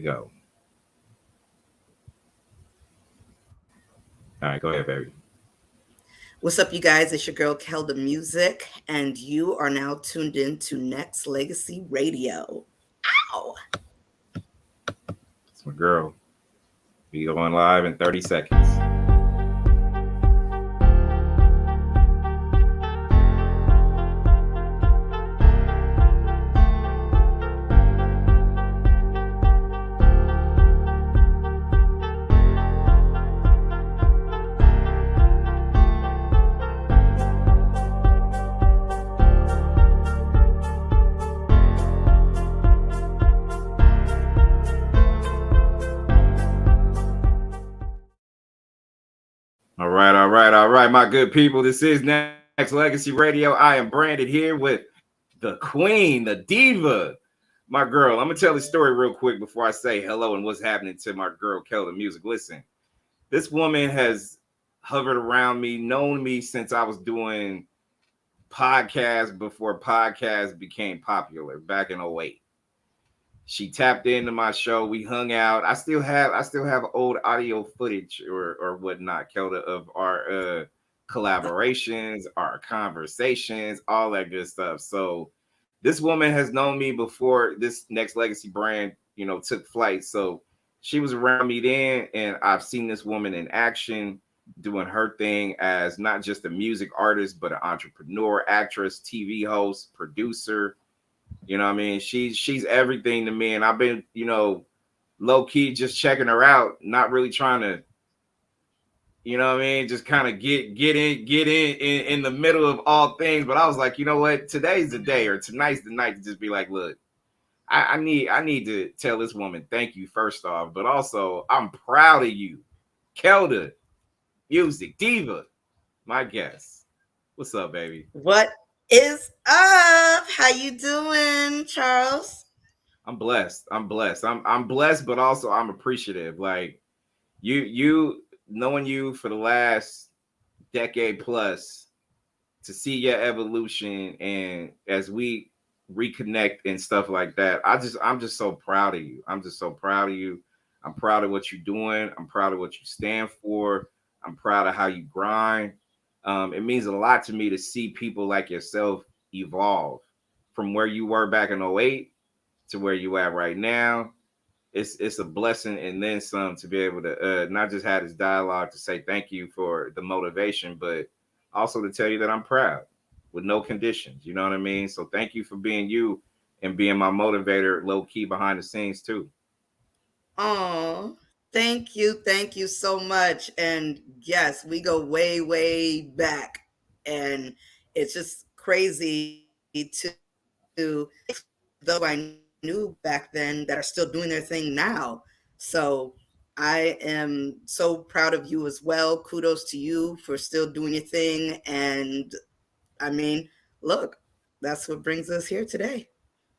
go. All right, go ahead, baby. What's up, you guys? It's your girl Kelda Muzik, and you are now tuned in to NexxLegacy Radio. Ow! It's my girl. Be going live in 30 seconds. All right, my good people. This is NexxLegacy Radio. I am branded here with the queen, the diva, my girl. I'm going to tell the story real quick before I say hello and what's happening to my girl, Kelda Muzik. Listen, this woman has hovered around me, known me since I was doing podcasts before podcasts became popular back in 08. She tapped into my show. We hung out. I still have old audio footage or whatnot, Kelda, of our collaborations, our conversations, all that good stuff. So this woman has known me before this NexxLegacy brand, took flight. So she was around me then, and I've seen this woman in action doing her thing as not just a music artist, but an entrepreneur, actress, TV host, producer. You know what I mean? She's everything to me. And I've been, low key just checking her out, not really trying to, just kind of get in the middle of all things. But I was like, you know what? Today's the day, or tonight's the night to just be like, look, I need to tell this woman thank you first off, but also I'm proud of you. Kelda Muzik, diva, my guest. What's up, baby? What is up? How you doing, Charles? I'm blessed. I'm blessed, but also I'm appreciative. Like you knowing you for the last decade plus, to see your evolution and as we reconnect and stuff like that. I'm just so proud of you. I'm proud of what you're doing. I'm proud of what you stand for. I'm proud of how you grind. It means a lot to me to see people like yourself evolve from where you were back in 08 to where you at right now. It's a blessing and then some to be able to not just have this dialogue to say thank you for the motivation, but also to tell you that I'm proud with no conditions. You know what I mean? So thank you for being you and being my motivator, low key behind the scenes too. Oh, thank you so much. And yes, we go way, way back, and it's just crazy to though I knew back then that are still doing their thing now. So I am so proud of you as well. Kudos to you for still doing your thing. And I mean, look, that's what brings us here today.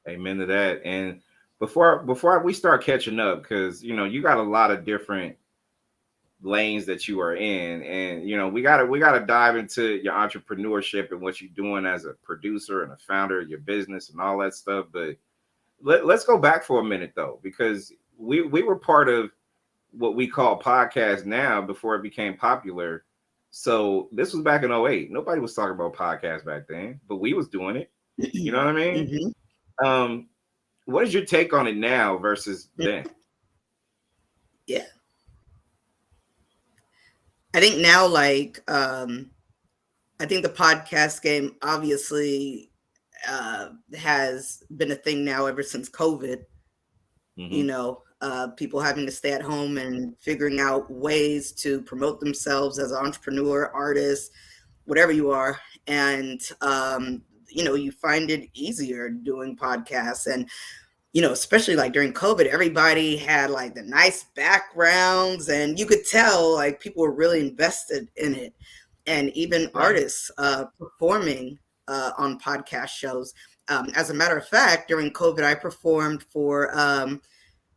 Amen to that. And before we start catching up, because you got a lot of different lanes that you are in, and we gotta dive into your entrepreneurship and what you're doing as a producer and a founder of your business and all that stuff. But let's go back for a minute though, because we were part of what we call podcast now before it became popular. So this was back in 08. Nobody was talking about podcasts back then, but we was doing it. You know what I mean? Mm-hmm. What is your take on it now versus then? Yeah. I think now, like, I think the podcast game obviously has been a thing now ever since COVID. Mm-hmm. People having to stay at home and figuring out ways to promote themselves as an entrepreneur, artist, whatever you are. And, you find it easier doing podcasts. And, especially like during COVID, everybody had like the nice backgrounds and you could tell like people were really invested in it. And even artists performing on podcast shows. As a matter of fact, during COVID, I performed for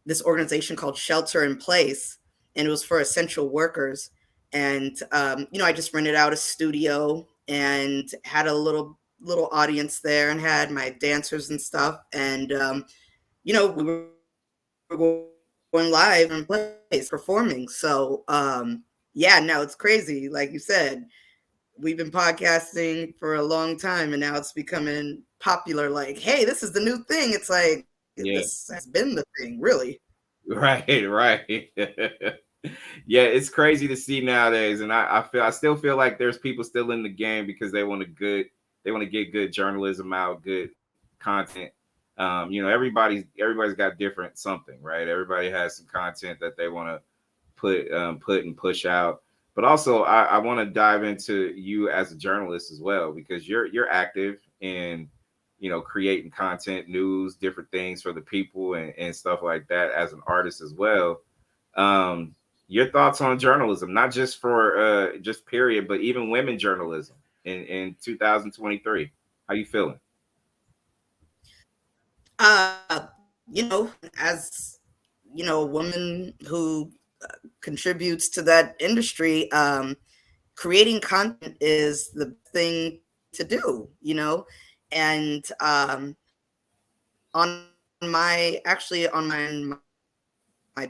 this organization called Shelter in Place, and it was for essential workers. And, I just rented out a studio and had a little audience there and had my dancers and stuff. And, we were going going live and place performing. So yeah, now it's crazy. Like you said, we've been podcasting for a long time and now it's becoming popular. Like, hey, this is the new thing. It's like Yeah. this has been the thing, really. Right, right. Yeah, it's crazy to see nowadays, and I still feel like there's people still in the game because they want to get good journalism out, good content. Everybody's got different something, right? Everybody has some content that they want to put and push out. But also, I want to dive into you as a journalist as well because you're active in creating content, news, different things for the people and stuff like that as an artist as well. Um, your thoughts on journalism, not just for just period, but even women journalism in 2023. How you feeling? As a woman who contributes to that industry, creating content is the best thing to do, and on my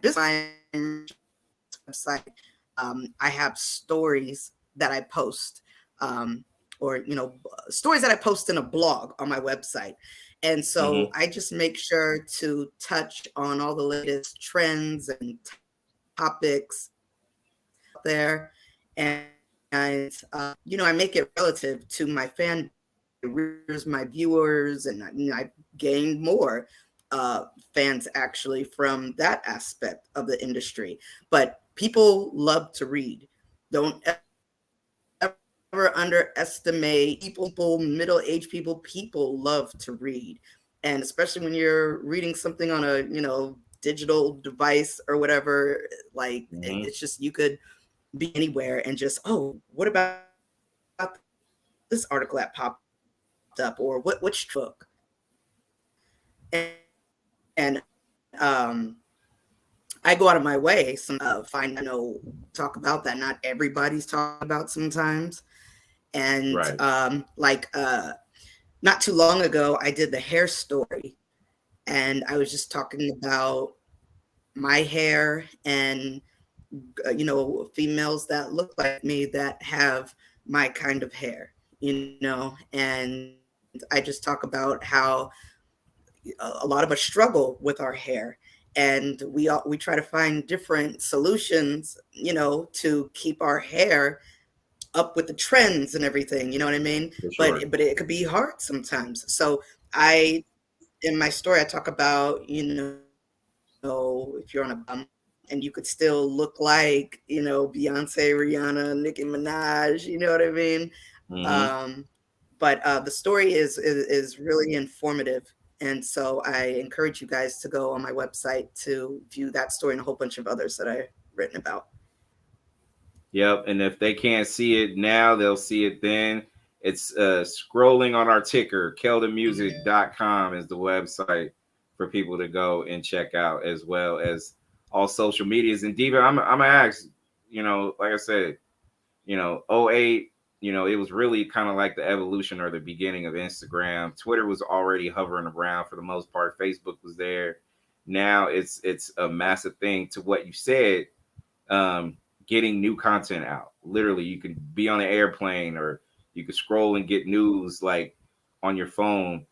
business website, I have stories that I post, or stories that I post in a blog on my website, and so Mm-hmm. I just make sure to touch on all the latest trends and topics there, and I make it relative to my fan, readers, my viewers, and I've gained more fans actually from that aspect of the industry. But people love to read. Don't ever underestimate people, middle-aged people. People love to read, and especially when you're reading something on a digital device or whatever, like Mm-hmm. it's just you could be anywhere and just, oh, what about this article that popped up, or which book, and I go out of my way find talk about that. Not everybody's talking about sometimes, and Right. not too long ago I did the hair story, and I was just talking about my hair and females that look like me that have my kind of hair, and I just talk about how a lot of us struggle with our hair, and we try to find different solutions, to keep our hair up with the trends and everything, you know what I mean? For but sure. but it could be hard sometimes. So I in my story I talk about, if you're on a and you could still look like, Beyonce, Rihanna, Nicki Minaj, you know what I mean? Mm-hmm. Um, but the story is really informative, and so I encourage you guys to go on my website to view that story and a whole bunch of others that I've written about. Yep. And if they can't see it now, they'll see it then. It's scrolling on our ticker. KeldaMuzik.com is the website for people to go and check out, as well as all social medias. And Diva, I'm gonna ask, like I said, '08, it was really kind of like the evolution or the beginning of Instagram. Twitter was already hovering around for the most part. Facebook was there. Now it's a massive thing. To what you said, um, getting new content out. Literally, you can be on an airplane or you can scroll and get news like on your phone.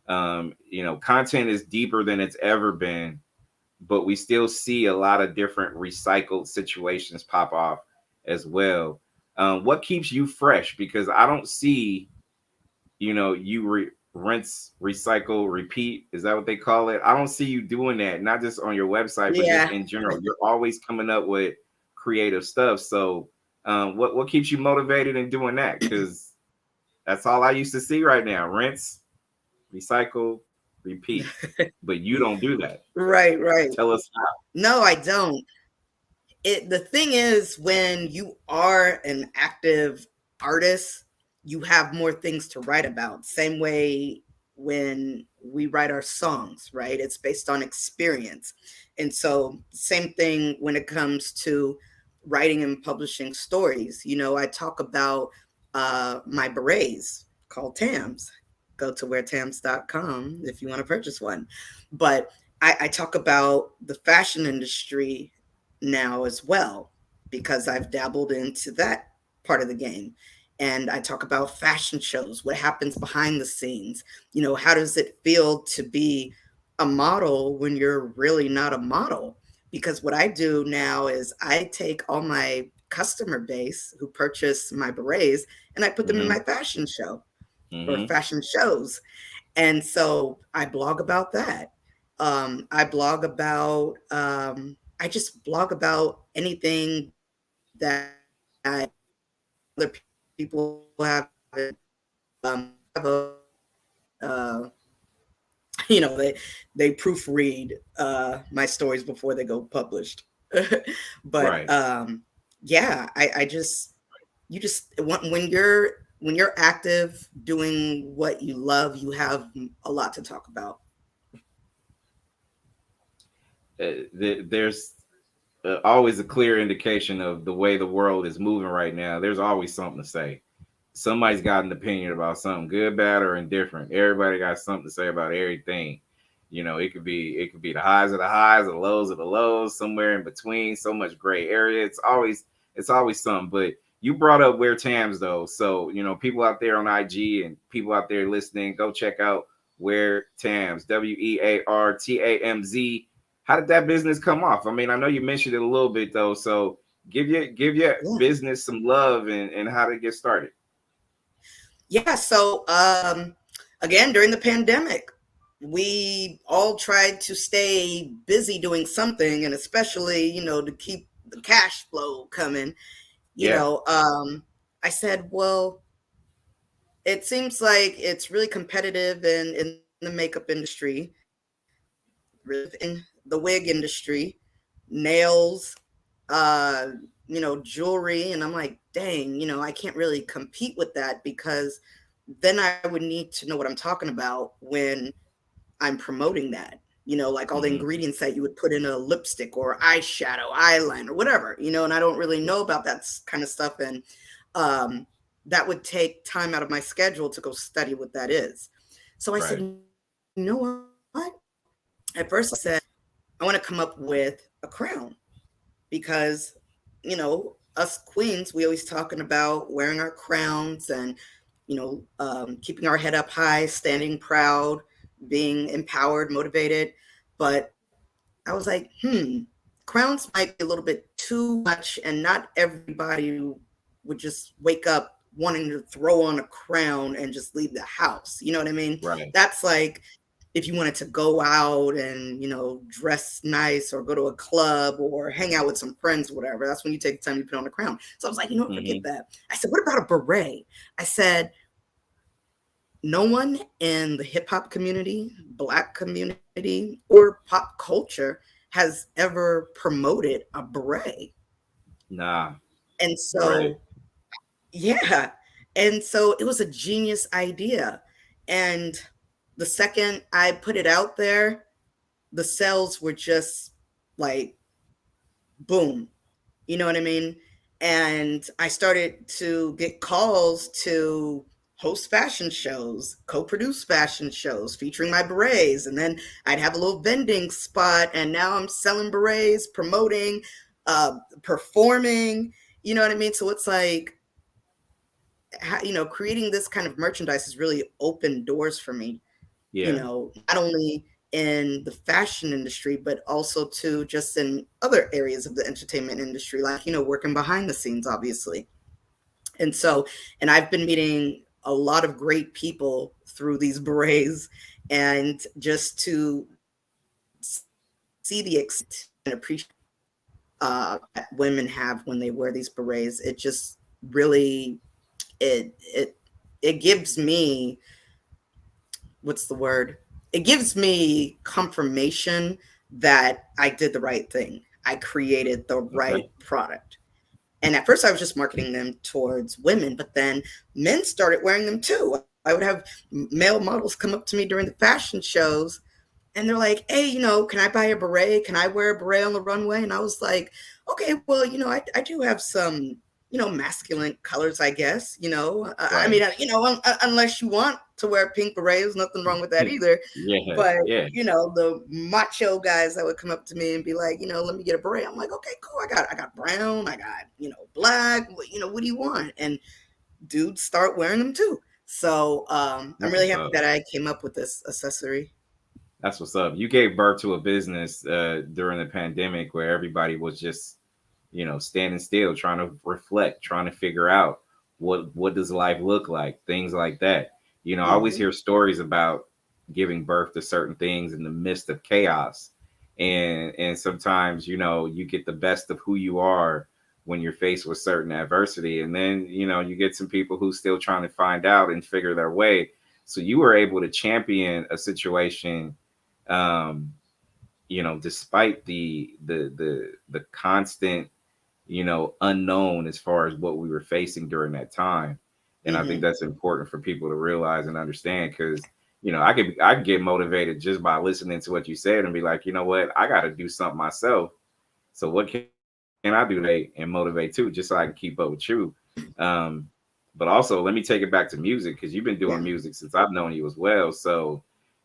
Content is deeper than it's ever been, but we still see a lot of different recycled situations pop off as well. What keeps you fresh? Because I don't see, rinse, recycle, repeat. Is that what they call it? I don't see you doing that, not just on your website, but just Yeah. in general. You're always coming up with creative stuff. So, what keeps you motivated in doing that? Because that's all I used to see right now: rinse, recycle, repeat. But you don't do that. Right, right. Tell us how. No, I don't. The thing is, when you are an active artist, you have more things to write about. Same way when we write our songs, right? It's based on experience. And so same thing when it comes to writing and publishing stories. I talk about my berets called Tams. Go to weartams.com if you want to purchase one. But I talk about the fashion industry now as well, because I've dabbled into that part of the game. And I talk about fashion shows, what happens behind the scenes. How does it feel to be a model when you're really not a model? Because what I do now is I take all my customer base who purchase my berets and I put them in Mm-hmm. my fashion show or Mm-hmm. fashion shows. And so I blog about that. I just blog about anything that other people have. Have they proofread my stories before they go published. But Right. yeah, I just you just when you're active doing what you love, you have a lot to talk about. There's always a clear indication of the way the world is moving right now. There's always something to say. Somebody's got an opinion about something, good, bad, or indifferent. Everybody got something to say about everything. It could be the highs of the highs, the lows of the lows, somewhere in between. So much gray area. It's always something. But you brought up Wear Tams though, so people out there on IG and people out there listening, go check out Wear Tams, WEARTAMZ. How did that business come off? I mean, I know you mentioned it a little bit though, so give your Yeah. business some love and how to get started. Yeah. So again, during the pandemic, we all tried to stay busy doing something, and especially, to keep the cash flow coming. You Yeah. know, I said, well, it seems like it's really competitive in the makeup industry, in the wig industry, nails, uh, jewelry. And I'm like, dang, I can't really compete with that, because then I would need to know what I'm talking about when I'm promoting that. Like all the Hmm. ingredients that you would put in a lipstick or eyeshadow, eyeliner, whatever, and I don't really know about that kind of stuff. And um, that would take time out of my schedule to go study what that is. So I said, Right. you know what? At first, I said, I want to come up with a crown, because, us queens, we always talking about wearing our crowns and, keeping our head up high, standing proud, being empowered, motivated. But I was like, crowns might be a little bit too much, and not everybody would just wake up wanting to throw on a crown and just leave the house. You know what I mean? Right. That's like if you wanted to go out and, dress nice or go to a club or hang out with some friends, whatever. That's when you take the time to put on a crown. So I was like, what, forget Hmm. that. I said, what about a beret? I said, no one in the hip hop community, Black community, or pop culture has ever promoted a beret. Nah. And Right. so, yeah. And so it was a genius idea. And the second I put it out there, the sales were just like boom. You know what I mean? And I started to get calls to host fashion shows, co-produce fashion shows featuring my berets. And then I'd have a little vending spot, and now I'm selling berets, promoting, performing. You know what I mean? So it's like, creating this kind of merchandise has really opened doors for me, Yeah. not only in the fashion industry, but also to just in other areas of the entertainment industry, like, working behind the scenes, obviously. And so, and I've been meeting a lot of great people through these berets, and just to see the extent and appreciate that women have when they wear these berets, it just really, it it gives me, what's the word? It gives me confirmation that I did the right thing. I created the Okay. right product. And at first I was just marketing them towards women, but then men started wearing them too. I would have male models come up to me during the fashion shows, and they're like, hey, can I buy a beret? Can I wear a beret on the runway? And I was like, okay, well, I do have some, masculine colors, I guess. I Right. mean, unless you want to wear pink berets, nothing wrong with that either. Yeah. But Yeah. the macho guys that would come up to me and be like, let me get a beret. I'm like, okay, cool. I got brown. I got black. What do you want? And dudes start wearing them too. So I'm That's really what's happy up. that I came up with this accessory. That's what's up. You gave birth to a business during the pandemic where everybody was just, standing still, trying to reflect, trying to figure out what does life look like, things like that. I always Mm-hmm. hear stories about giving birth to certain things in the midst of chaos, and sometimes you get the best of who you are when you're faced with certain adversity, and then you get some people who still trying to find out and figure their way. So you were able to champion a situation, um, despite the constant, unknown as far as what we were facing during that time. And I think Mm-hmm. that's important for people to realize and understand, because I could get motivated just by listening to what you said and be like, you know what, I got to do something myself. So what can I do today and motivate too, just so I can keep up with you. Um, but also, let me take it back to music, because you've been doing Yeah. music since I've known you as well. So,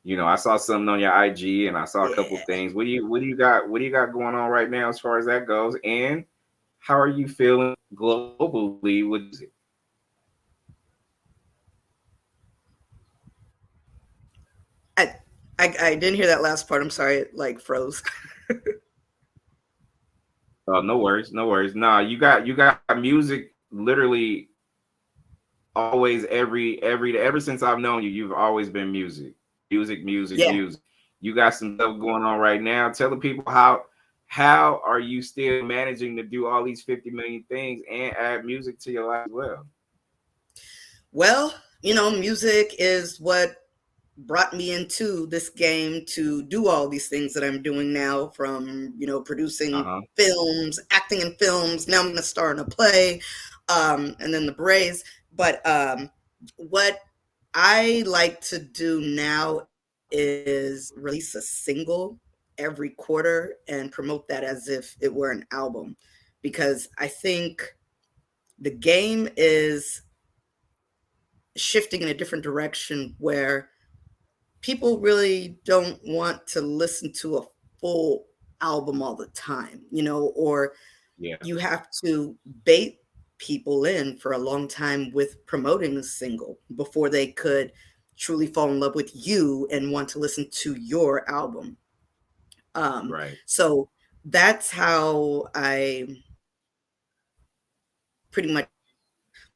I saw something on your IG and I saw a couple Yeah. things. What do you got going on right now as far as that goes? And how are you feeling globally with music? I, I didn't hear that last part. I'm sorry. It like froze. No worries, no worries. Nah, you got music literally always every ever since I've known you. You've always been music, music, music, Yeah. music. You got some stuff going on right now. Tell the people how are you still managing to do all these 50 million things and add music to your life as well? Well, music is what brought me into this game to do all these things that I'm doing now, from, Uh producing huh. films, acting in films. Now I'm going to star in a play, and then the berets. But what I like to do now is release a single every quarter and promote that as if it were an album, because I think the game is shifting in a different direction where people really don't want to listen to a full album all the time, or Yeah. you have to bait people in for a long time with promoting a single before they could truly fall in love with you and want to listen to your album. Right. So that's how I pretty much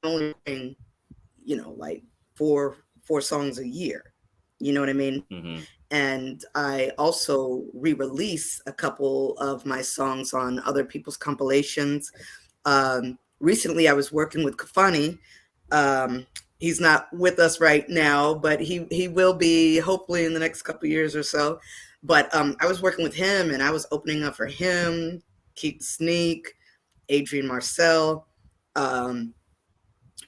only writing, like four songs a year. You know what I mean? Mm-hmm. And I also re-release a couple of my songs on other people's compilations. Recently, I was working with Kafani. Um, he's not with us right now, but he will be hopefully in the next couple years or so. But I was working with him, and I was opening up for him, Keith Sneak, Adrian Marcel. Um,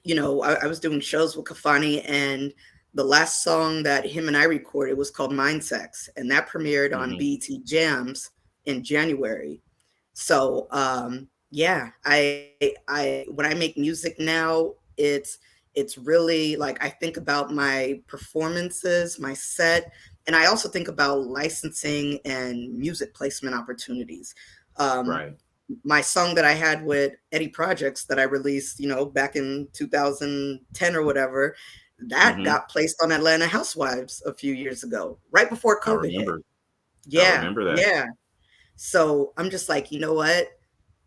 I was doing shows with Kafani, and the last song that him and I recorded was called Mind Sex, and that premiered on Mm-hmm. BET Jams in January. So yeah, I when I make music now, it's really like I think about my performances, my set, and I also think about licensing and music placement opportunities. Um, Right. my song that I had with Eddie Projects that I released, back in 2010 or whatever, that Mm-hmm. got placed on Atlanta Housewives a few years ago, right before I COVID hit. remember. I Yeah, remember that. yeah. So I'm just like, you know what?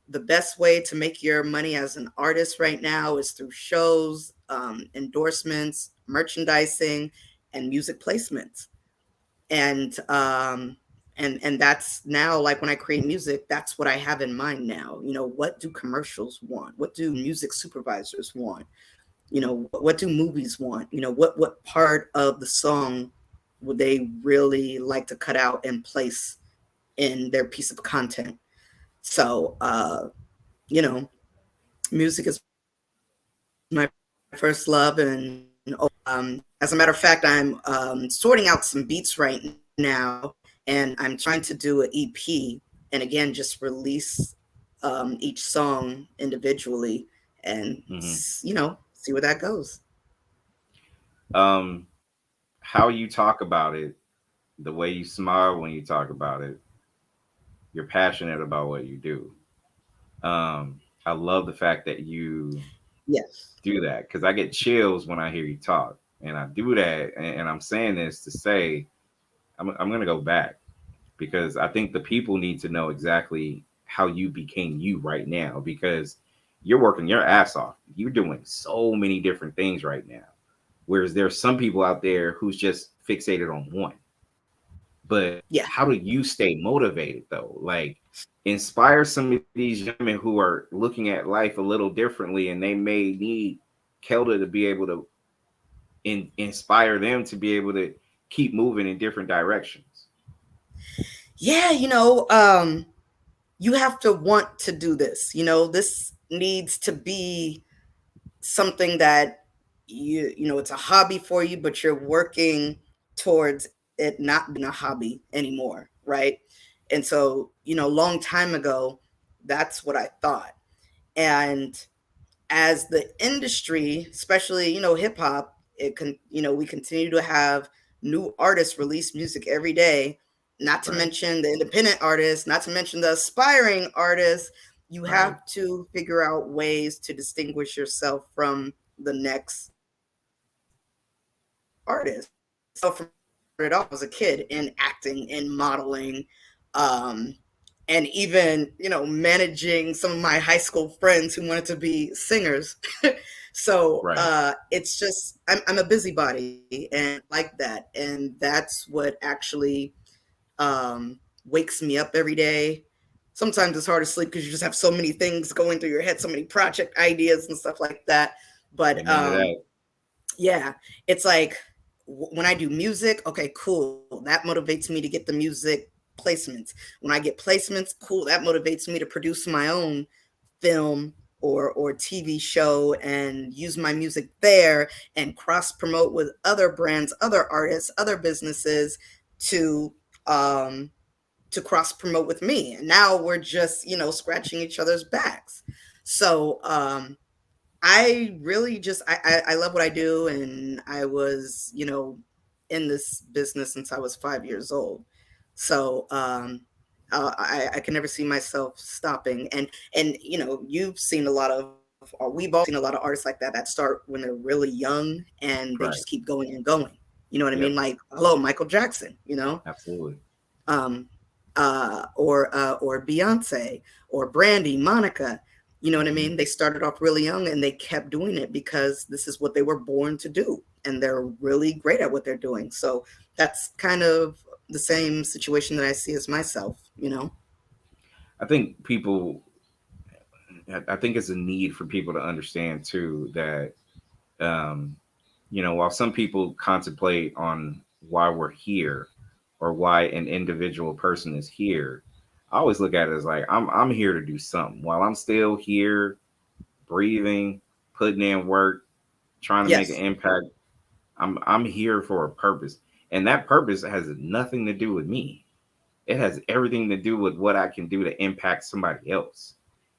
The best way to make your money as an artist right now is through shows, endorsements, merchandising, and music placements. And and that's now, like, when I create music, that's what I have in mind now. What do commercials want? What do music supervisors want? What do movies want? What part of the song would they really like to cut out and place in their piece of content? So you know music is my first love. And as a matter of fact, I'm sorting out some beats right now, and I'm trying to do an EP, and again, just release each song individually and Hmm. see where that goes. Um, how you talk about it, the way you smile when you talk about it, you're passionate about what you do. I love the fact that you Yes. do that because I get chills when I hear you talk, and I do that, and I'm saying this to say I'm going to go back because I think the people need to know exactly how you became you right now because you're working your ass off. You're doing so many different things right now. Whereas there's some people out there who's just fixated on one. But Yeah. how do you stay motivated though? Like inspire some of these young women who are looking at life a little differently and they may need Kelda to be able to inspire them to be able to keep moving in different directions. Yeah, you have to want to do this. This needs to be something that it's a hobby for you, but you're working towards it not being a hobby anymore, right? And so, long time ago, that's what I thought. And as the industry, especially, hip hop, we continue to have new artists release music every day, not to Right. mention the independent artists, not to mention the aspiring artists. You Right. have to figure out ways to distinguish yourself from the next artist. So from it off as a kid in acting and modeling, um, and even managing some of my high school friends who wanted to be singers. So Right. it's just I'm a busybody and like that, and that's what actually wakes me up every day. Sometimes it's hard to sleep because you just have so many things going through your head, so many project ideas and stuff like that. But Amen to that. yeah, it's like when I do music, okay, cool. That motivates me to get the music placements. When I get placements, cool. That motivates me to produce my own film or TV show and use my music there and cross promote with other brands, other artists, other businesses to um to cross promote with me. And now we're just, scratching each other's backs. So I really just I love what I do, and I was in this business since I was 5 years old. So I can never see myself stopping. And you've seen a lot of, or we've all seen a lot of artists like that start when they're really young and they just Right. keep going and going. You know what I mean? Yep. Like, hello, Michael Jackson. Absolutely. Um, or Beyonce or Brandy, Monica. You know what I Hmm. mean? They started off really young and they kept doing it because this is what they were born to do, and they're really great at what they're doing. So that's kind of the same situation that I see as myself. I think people, I think it's a need for people to understand too that, um, while some people contemplate on why we're here or why an individual person is here, I always look at it as like I'm here to do something. While I'm still here, breathing, putting in work, trying to make an Yes. impact, I'm here for a purpose, and that purpose has nothing to do with me. It has everything to do with what I can do to impact somebody else.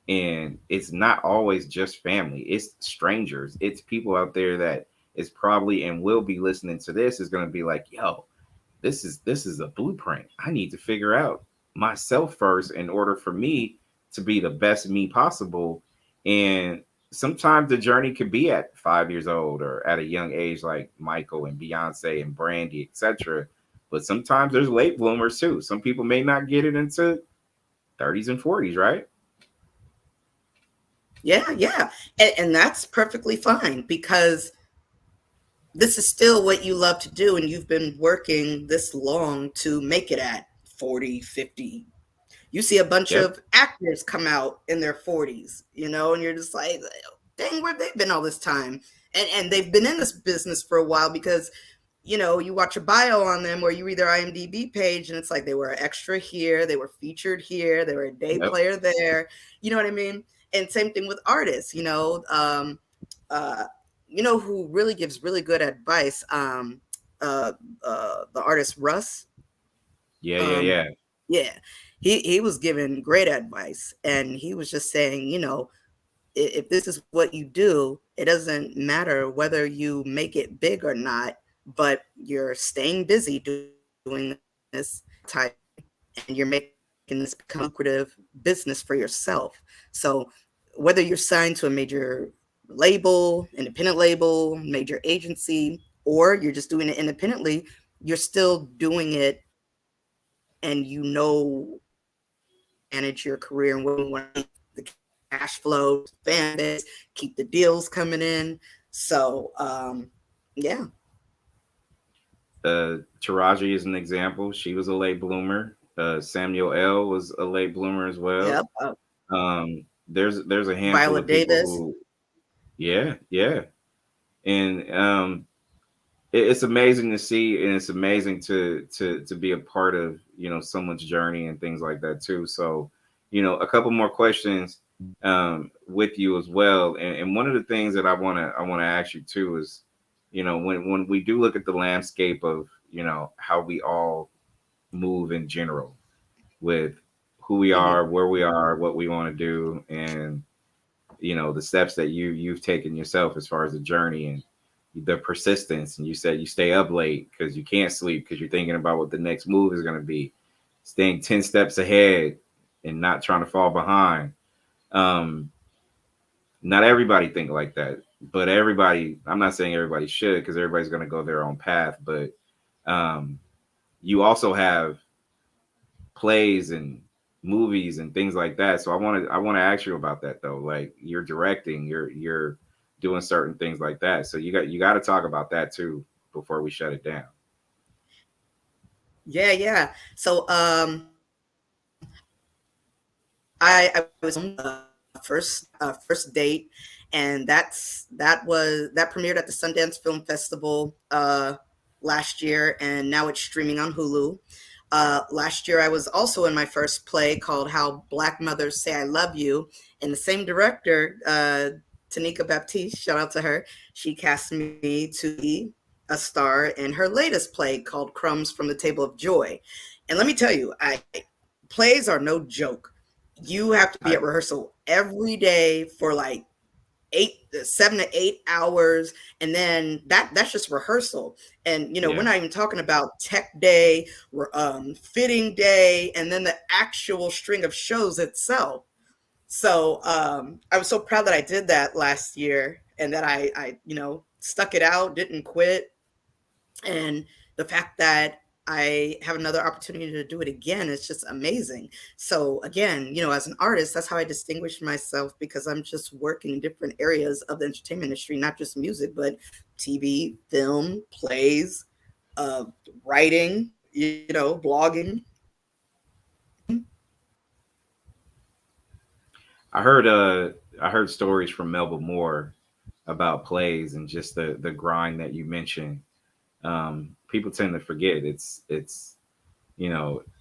And it's not always just family, it's strangers, it's people out there that is probably and will be listening to this is going to be like, yo, this is a blueprint. I need to figure out myself first in order for me to be the best me possible. And sometimes the journey could be at 5 years old or at a young age, like Michael and Beyonce and Brandy, etc. But sometimes there's late bloomers too. Some people may not get it into 30s and 40s, right? Yeah, yeah. And that's perfectly fine because this is still what you love to do, and you've been working this long to make it at 40, 50. You see a bunch Yep. of actors come out in their 40s, and you're just like, dang, where they've been all this time. And they've been in this business for a while because, you watch a bio on them or you read their IMDb page and it's like they were an extra here, they were featured here, they were a day Yep. player there. You know what I mean? And same thing with artists. Uh, who really gives really good advice? Uh, the artist Russ. Yeah, yeah, Um, yeah. yeah, he was giving great advice, and he was just saying, if this is what you do, it doesn't matter whether you make it big or not, but you're staying busy doing this type, and you're making this become a lucrative business for yourself. So whether you're signed to a major label, independent label, major agency, or you're just doing it independently, you're still doing it, and you know manage your career and what you want to, the cash flow, fan base, keep the deals coming in. So yeah. Taraji is an example. She was a late bloomer. Samuel L was a late bloomer as well. Yep. There's a handful Viola of people Davis. who, yeah, yeah, and it's amazing to see, and it's amazing to be a part of, someone's journey and things like that too. So, a couple more questions with you as well. And one of the things that I want to ask you too is, when we do look at the landscape of, how we all move in general with who we Mm-hmm. are, where we are, what we want to do, and the steps that you've taken yourself as far as the journey and the persistence. And you said you stay up late because you can't sleep because you're thinking about what the next move is going to be, staying 10 steps ahead and not trying to fall behind. um Not everybody think like that, but everybody, I'm not saying everybody should, because everybody's going to go their own path, but um you also have plays and movies and things like that. So I want to ask you about that though. Like, you're directing, you're doing certain things like that. So you got to talk about that too before we shut it down. Yeah, yeah. So I was on first date, and that premiered at the Sundance Film Festival last year, and now it's streaming on Hulu. Last year, I was also in my first play called How Black Mothers Say I Love You, and the same director, Tanika Baptiste, shout out to her, she cast me to be a star in her latest play called Crumbs from the Table of Joy. And let me tell you, plays are no joke. You have to be I at rehearsal every day for like 7 to 8 hours, and then that's just rehearsal. And we're Yeah. not even talking about tech day, fitting day, and then the actual string of shows itself. So I was so proud that I did that last year, and that I stuck it out, didn't quit. And the fact that I have another opportunity to do it again is just amazing. So again, as an artist, that's how I distinguish myself, because I'm just working in different areas of the entertainment industry, not just music, but TV, film, plays, uh, writing, blogging. I heard stories from Melba Moore about plays and just the grind that you mentioned. People tend to forget it's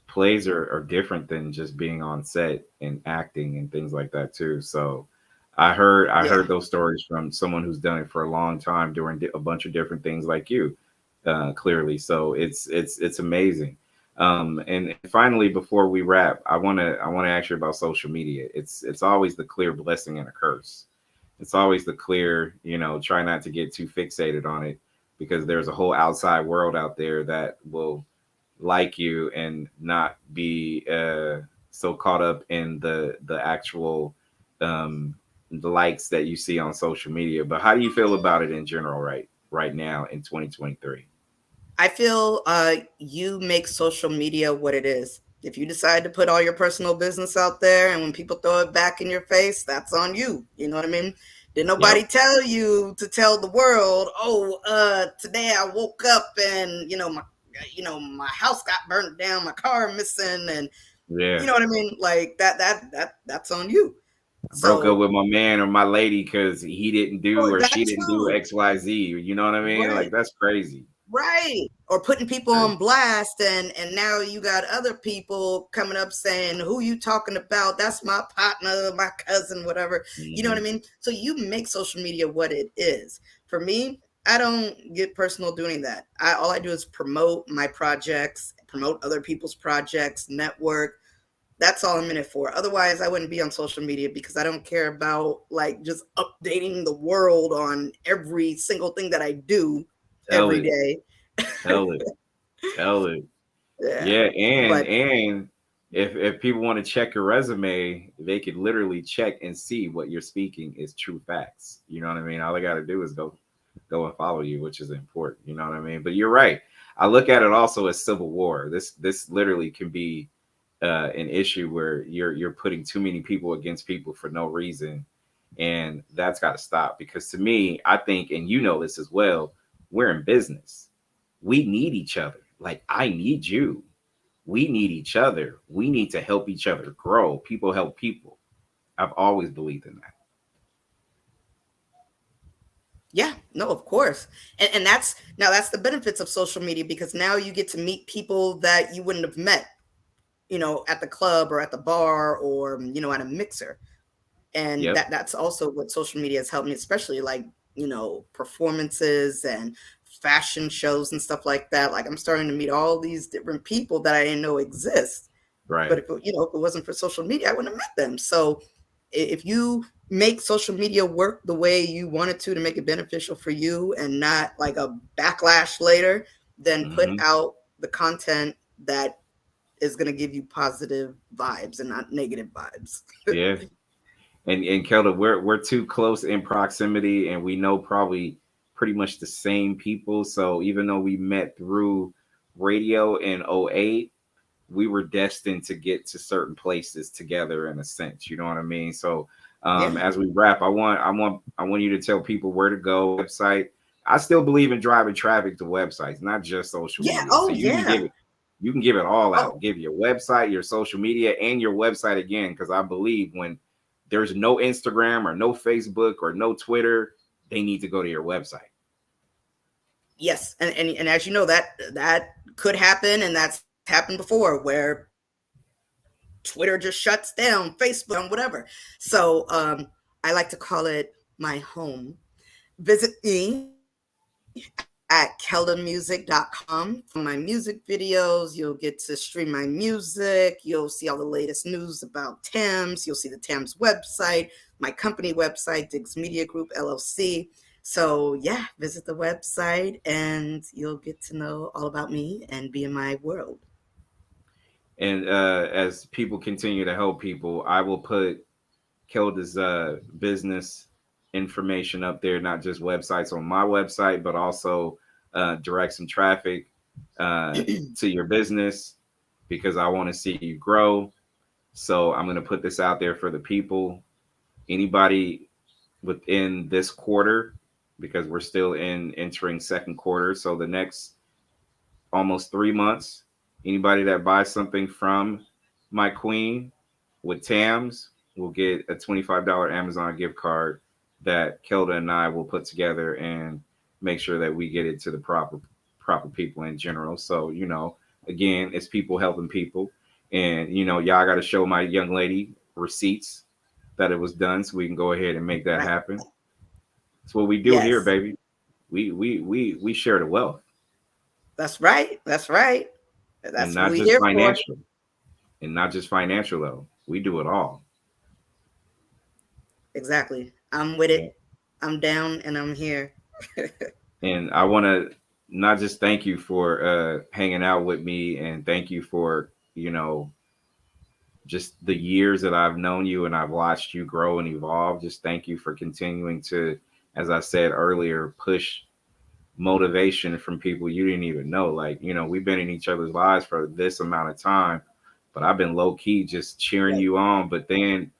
plays are different than just being on set and acting and things like that too. So I heard Yeah. those stories from someone who's done it for a long time, doing a bunch of different things like you, clearly. So it's amazing. And finally, before we wrap, I want to ask you about social media. It's always the clear blessing and a curse. It's always the clear, try not to get too fixated on it, because there's a whole outside world out there that will like you and not be so caught up in the actual um, the likes that you see on social media. But how do you feel about it in general, right now in 2023? I feel you make social media what it is. If you decide to put all your personal business out there, and when people throw it back in your face, that's on you. You know what I mean? Did nobody Yep. tell you to tell the world, oh, today I woke up and my house got burnt down, my car missing, and you Yeah. know what I mean? Like that's on you. I broke up So, with my man or my lady because he didn't do oh, or that she didn't do too. XYZ. You know what I mean? Like, Right. that's crazy. Right. Or putting people Crazy. on blast, and now you got other people coming up saying, who you talking about? That's my partner, my cousin, whatever. You know what I Hmm. mean? So you make social media what it is. For me, I don't get personal doing that. All I do is promote my projects, promote other people's projects, network, That's all I'm in it for. Otherwise, I wouldn't be on social media because I don't care about like just updating the world on every single thing that I do Tell every it, day. tell it, tell it. Yeah. Yeah, and But and if people want to check your resume, they could literally check and see what you're speaking is true facts. You know what I mean? All they got to do is go and follow you, which is important. You know what I mean? But you're right. I look at it also as civil war. This literally can be an issue where you're putting too many people against people for no reason, and that's got to stop. Because to me, I think, and you know this as well, we're in business. We need each other. Like I need you. We need each other. We need to help each other grow. People help people. I've always believed in that. yeah, no, of course. And that's the benefits of social media because now you get to meet people that you wouldn't have met, at the club or at the bar or, at a mixer. And Yep. that's also what social media has helped me, especially like, performances and fashion shows and stuff like that. Like I'm starting to meet all these different people that I didn't know exist. But Right. if it wasn't for social media, I wouldn't have met them. So if you make social media work the way you want it to make it beneficial for you and not like a backlash later, then put Hmm. out the content that is going to give you positive vibes and not negative vibes. Yeah. And Kelda, we're too close in proximity, and we know probably pretty much the same people. So even though we met through radio in '08, we were destined to get to certain places together in a sense. You know what I mean? So Yeah. as we wrap, I want you to tell people where to go. Website. I still believe in driving traffic to websites, not just social Yeah. media. So Oh, yeah. you can give it all out. Oh, Give your website, your social media, and your website again. Because I believe when there's no Instagram or no Facebook or no Twitter, they need to go to your website. yes. And as you know, that could happen. And that's happened before where Twitter just shuts down, Facebook, whatever. So I like to call it my home. Visit me at KeldaMuzik.com for my music videos. You'll get to stream my music. You'll see all the latest news about Tams. You'll see the Tams website, my company website, Diggs Media Group, LLC. So, yeah, visit the website and you'll get to know all about me and be in my world. And as people continue to help people, I will put Kelda's business information up there, not just websites on my website, but also direct some traffic to your business because I want to see you grow. So I'm going to put this out there for the people. Anybody within this quarter, because we're still in entering second quarter. So the next almost 3 months, anybody that buys something from my queen with Tams will get a $25 Amazon gift card that Kelda and I will put together and make sure that we get it to the proper people in general. So, again, it's people helping people. And, y'all got to show my young lady receipts that it was done so we can go ahead and make that Right. happen. That's what we do here, Yes, baby. We share the wealth, that's right. That's right. and That's what not we're just here for. financial. And not just financial though. We do it all. Exactly. I'm with Yeah. it. I'm down and I'm here. And I want to not just thank you for hanging out with me, and thank you for just the years that I've known you and I've watched you grow and evolve. Just thank you for continuing to, as I said earlier, push motivation from people you didn't even know. Like, we've been in each other's lives for this amount of time, but I've been low key just cheering Right. you on. But then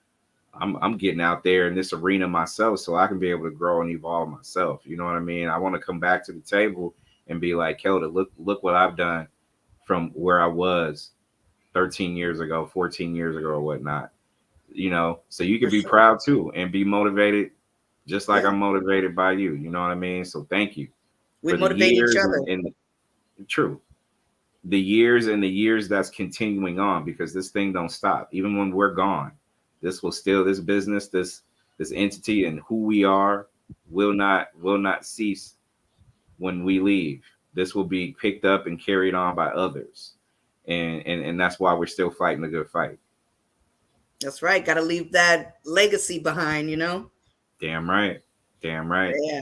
I'm getting out there in this arena myself so I can be able to grow and evolve myself. You know what I mean? I want to come back to the table and be like, Kelda, look what I've done from where I was 13 years ago, 14 years ago, or whatnot. So you For can be sure. proud too and be motivated just like Yeah. I'm motivated by you. You know what I mean? So thank you We for the motivate each years other. and true. The years and the years that's continuing on because this thing don't stop. Even when we're gone, this business, this entity and who we are will not cease when we leave. This will be picked up and carried on by others. And that's why we're still fighting a good fight. That's right. Got to leave that legacy behind, you know? Damn right. Damn right. Yeah.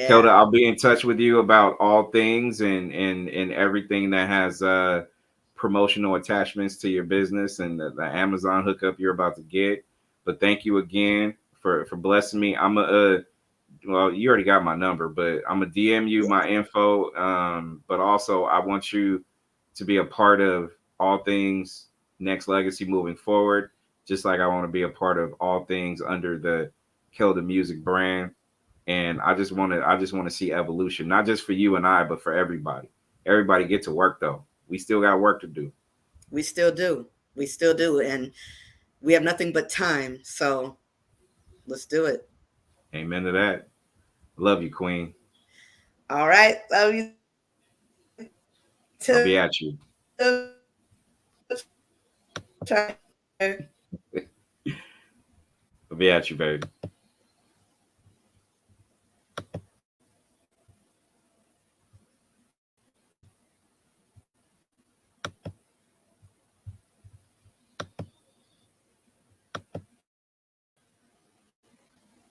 Kelda, Yeah. I'll be in touch with you about all things and everything that has promotional attachments to your business and the Amazon hookup you're about to get. But thank you again for blessing me. I'm a well, you already got my number, but I'm gonna DM you my info. But also I want you to be a part of all things NexxLegacy moving forward, just like I want to be a part of all things under the KeldaMuzik brand. And I just want to see evolution, not just for you and I, but for everybody. Everybody get to work though. We still got work to do. We still do. We still do. And we have nothing but time. So let's do it. Amen to that. Love you, Queen. All right. Love you I'll too. be at you. Try. I'll be at you, baby.